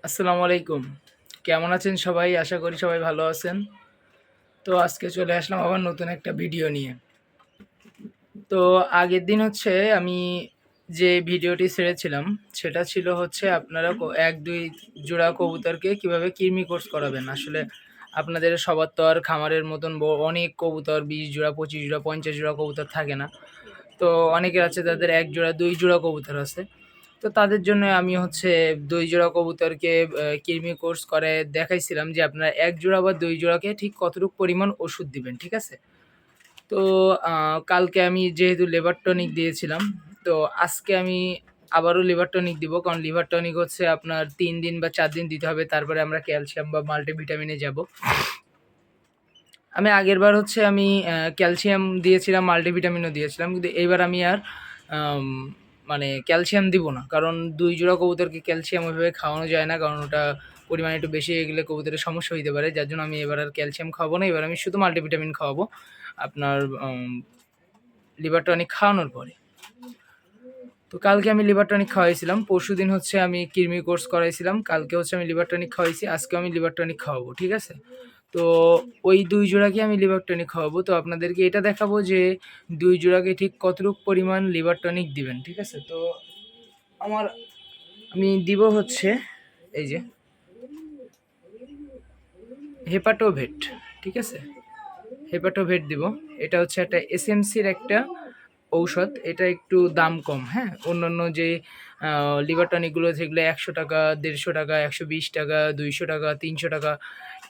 আসসালামু আলাইকুম। কেমন আছেন সবাই? আশা করি সবাই ভালো আছেন। তো আজকে চলে আসলাম আবার নতুন একটা ভিডিও নিয়ে। তো আগের দিন হচ্ছে আমি যে ভিডিওটি ছেড়েছিলাম সেটা ছিল হচ্ছে আপনারা ১-২ জোড়া কবুতরকে কিভাবে কৃমি কোর্স করাবেন। আসলে আপনাদের সবার তো আর খামারের মতন অনেক কবুতর ২০ জোড়া, ২৫ জোড়া, ৫০ জোড়া কবুতর থাকে না। তো অনেকের আছে যাদের ১ জোড়া, ২ জোড়া কবুতর আছে। তো তাদের জন্য আমি হচ্ছে ২ জোড়া কবুতরকে কৃমি কোর্স করে দেখাইছিলাম যে আপনারা ১ জোড়া বা ২ জোড়াকে ঠিক কতটুক পরিমাণ ওষুধ দিবেন, ঠিক আছে? তো কালকে আমি যেহেতু লিভার টনিক দিয়েছিলাম, তো আজকে আমি আবারও লিভার টনিক দিব। কারণ লিভার টনিক হচ্ছে আপনার ৩ দিন বা ৪ দিন দিতে হবে। তারপরে আমরা ক্যালসিয়াম বা মাল্টিভিটামিনে যাবো। আমি আগেরবার হচ্ছে আমি ক্যালসিয়াম দিয়েছিলাম, মাল্টিভিটামিনও দিয়েছিলাম। কিন্তু এইবার আমি আর আম মানে ক্যালসিয়াম দিব না। কারণ ২ জোড়া কবুতরকে ক্যালসিয়াম ওইভাবে খাওয়ানো যায় না। কারণ ওটা পরিমাণ একটু বেশি হয়ে গেলে কবুতরের সমস্যা হইতে পারে। যার জন্য আমি এবার আর ক্যালসিয়াম খাওয়াবো না। এবার আমি শুধু মাল্টিভিটামিন খাওয়াবো। আপনার লিভার টনিক খাওয়ানোর পরে। তো কালকে আমি লিভার টনিক খাওয়াইছিলাম। পরশুদিন হচ্ছে আমি কৃমি কোর্স করাইছিলাম। কালকে হচ্ছে আমি লিভার টনিক খাওয়াইছি। আজকেও আমি লিভার টনিক খাওয়াবো। ঠিক আছে? তো ওই ২ জোড়াকে আমি লিভার টনিক খাওয়াবো। তো আপনাদেরকে এটা দেখাবো যে ২ জোড়াকে ঠিক কতটুক পরিমাণ লিভার টনিক দিবেন। ঠিক আছে? তো আমি দিব হচ্ছে এই যে হেপাটোভেট। ঠিক আছে? হেপাটোভেট দিব। এটা হচ্ছে একটা এসএমসির একটা ঔষধ। এটা একটু দাম কম, হ্যাঁ? অন্যান্য যে লিভার টনিকগুলো যেগুলো ৳১০০, ৳১৫০, ৳১২০, ৳২০০, ৳৩০০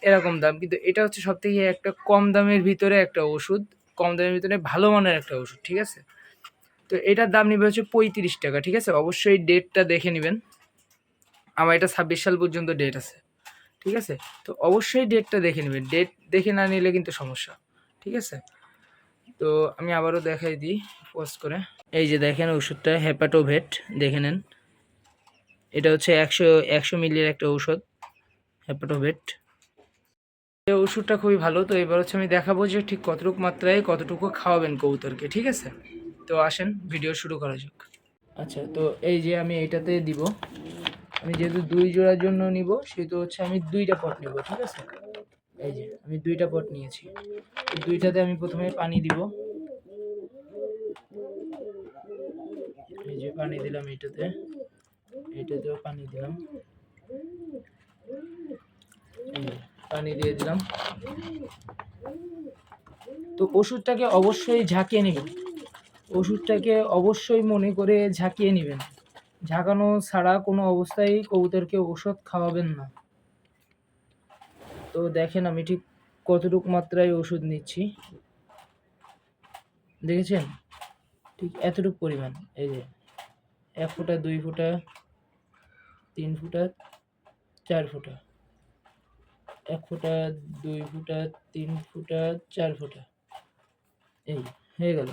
এরকম দাম। কিন্তু এটা হচ্ছে সবথেকে একটা কম দামের ভিতরে একটা ওষুধ। কম দামের ভিতরে ভালো মানের একটা ওষুধ। ঠিক আছে? তো এটার দাম নিবে হচ্ছে ৳৩৫। ঠিক আছে? অবশ্যই ডেটটা দেখে নিবেন। আমার এটা ২৬ সাল পর্যন্ত ডেট আছে। ঠিক আছে? তো অবশ্যই ডেটটা দেখে নিবেন। ডেট দেখে না নিলে কিন্তু সমস্যা। ঠিক আছে? তো আমি আবারও দেখাই দিই পজ করে। এই যে দেখেন ওষুধটা হেপাটোভেট, দেখে নেন। এটা হচ্ছে ১০০ মিলির একটা ঔষধ হেপাটোভেট। এই ওষুধটা খুবই ভালো। তো এবার হচ্ছে আমি দেখাবো যে ঠিক কতটুকু মাত্রায় কতটুকু খাওয়াবেন কবুতরকে। ঠিক আছে? তো আসেন ভিডিও শুরু করা যাক। আচ্ছা, তো এই যে আমি এইটাতে দিব। আমি যেহেতু ২ জোড়ার জন্য নিব সেহেতু হচ্ছে আমি ২ টা পট নিব। ঠিক আছে? এই যে আমি ২ টা পট নিয়েছি। তো ২ টাতে আমি প্রথমে পানি দিব। এই যে পানি দিলাম এইটাতে। এইটাতেও পানি দিলাম। এই যে পানি দিয়ে দিলাম। তো ওষুধটাকে অবশ্যই ঝাঁকিয়ে নেবেন। ওষুধটাকে অবশ্যই মনে করে ঝাঁকিয়ে নিবেন। ঝাঁকানো ছাড়া কোনো অবস্থায় কবুতরকে ওষুধ খাওয়াবেন না। তো দেখেন আমি ঠিক কতটুক মাত্রায় ওষুধ নিচ্ছি। দেখেছেন? ঠিক এতটুক পরিমাণ। এই যে ১ ফোঁটা, ২ ফোঁটা, ৩ ফোঁটা, ৪ ফোঁটা। ১ ফোঁটা, ২ ফোঁটা, ৩ ফোঁটা, ৪ ফোঁটা। এই হয়ে গেল।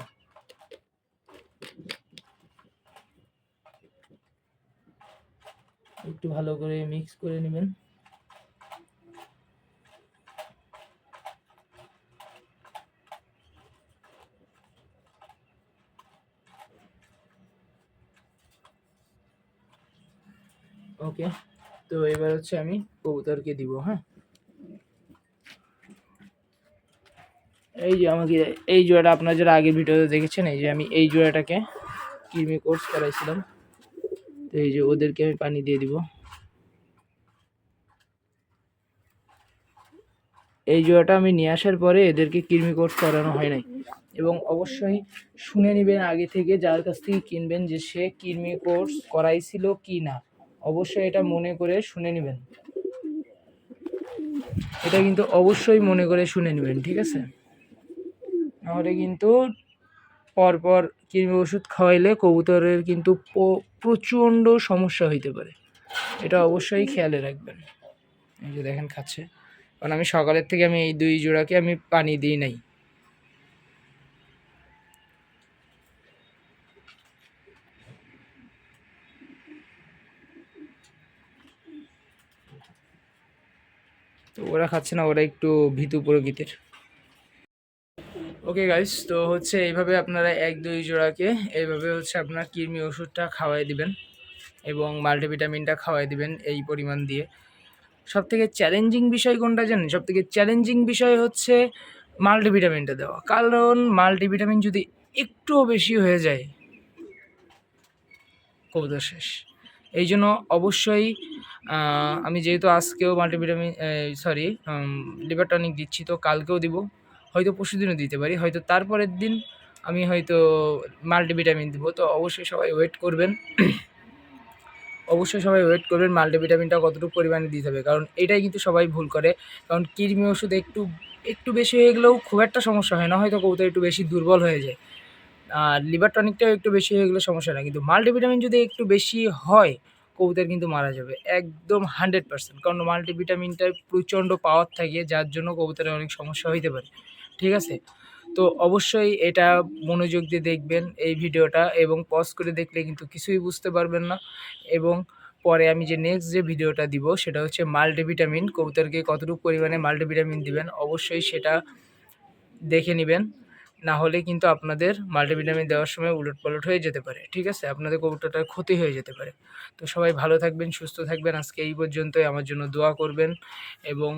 একটু ভালো করে মিক্স করে নেবেন। ওকে। তো এবার হচ্ছে আমি কবুতরকে দিব, হ্যাঁ? এই যে আমাকে এই জোড়াটা আপনারা যারা আগের ভিডিওতে দেখেছেন, এই যে আমি এই জোড়াটাকে কৃমি কোর্স করাইছিলাম। তো এই যে ওদেরকে আমি পানি দিয়ে দিব। এই জোড়াটা আমি নিয়ে আসার পরে এদেরকে কৃমি কোর্স করানো হয় নাই। এবং অবশ্যই শুনে নেবেন আগে থেকে যার কাছ থেকে কিনবেন যে সে কৃমি কোর্স করাইছিল কি না। অবশ্যই এটা মনে করে শুনে নেবেন। এটা কিন্তু অবশ্যই মনে করে শুনে নেবেন। ঠিক আছে? নাহলে কিন্তু পরপর কৃমি ওষুধ খাওয়াইলে কবুতরের কিন্তু প্রচণ্ড সমস্যা হইতে পারে। এটা অবশ্যই খেয়ালে রাখবেন। এই যে দেখেন খাচ্ছে। কারণ আমি সকালের থেকে আমি এই ২ জোড়াকে আমি পানি দিই নাই। তো ওরা খাচ্ছে না, ওরা একটু ভীতু প্রকৃতির। ওকে গাইস, তো হচ্ছে এইভাবে আপনারা ১-২ জোড়াকে এইভাবে হচ্ছে আপনার কৃমি ওষুধটা খাওয়াই দিবেন। এবং মাল্টিভিটামিনটা খাওয়াই দিবেন এই পরিমাণ দিয়ে। সবথেকে চ্যালেঞ্জিং বিষয় কোনটা জানেন? সবথেকে চ্যালেঞ্জিং বিষয় হচ্ছে মাল্টিভিটামিনটা দেওয়া। কারণ মাল্টিভিটামিন যদি একটুও বেশি হয়ে যায়, কবুতর শেষ। এই জন্য অবশ্যই আমি যেহেতু আজকেও মাল্টিভিটামিন লিভার টনিক দিচ্ছি, তো কালকেও দিব, হয়তো পরশুদিনও দিতে পারি, হয়তো তারপরের দিন আমি হয়তো মাল্টিভিটামিন দিব। তো অবশ্যই সবাই ওয়েট করবেন মাল্টিভিটামিনটা কতটুকু পরিমাণে দিতে হবে, কারণ এটাই কিন্তু সবাই ভুল করে। কারণ কৃমি ওষুধ একটু বেশি হয়ে গেলেও খুব একটা সমস্যা হয় না, হয়তো কবুতর একটু বেশি দুর্বল হয়ে যায়। আর লিভার টনিকটাও একটু বেশি হয়ে গেলে সমস্যা না, কিন্তু মাল্টিভিটামিন যদি একটু বেশি হয় কবুতর কিন্তু মারা যাবে একদম 100%। কারণ মাল্টিভিটামিনটায় প্রচণ্ড পাওয়ার থাকে, যার জন্য কবুতরের অনেক সমস্যা হইতে পারে। ঠিক আছে? তো অবশ্যই এটা মনোযোগ দিয়ে দেখবেন এই ভিডিওটা, এবং পজ করে দেখলে কিন্তু কিছুই বুঝতে পারবেন না। এবং পরে আমি যে নেক্সট যে ভিডিওটা দিব সেটা হচ্ছে মাল্টিভিটামিন, কবুতরকে কতটুকু পরিমাণে মাল্টিভিটামিন দিবেন অবশ্যই সেটা দেখে নেবেন। না হলে কিন্তু আপনাদের মাল্টিভিটামিন দেওয়ার সময় উলটপালট হয়ে যেতে পারে। ঠিক আছে? আপনাদের কবুতরটার ক্ষতি হয়ে যেতে পারে। তো সবাই ভালো থাকবেন, সুস্থ থাকবেন। আজকে এই পর্যন্তই। আমার জন্য দোয়া করবেন এবং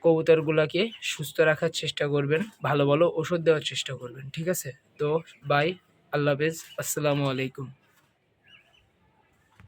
কবুতরগুলাকে সুস্থ রাখার চেষ্টা করবেন, ভালো ওষুধ দেওয়ার চেষ্টা করবেন। ঠিক আছে? তো বাই, আল্লাহ হাফেজ, আসসালামু আলাইকুম।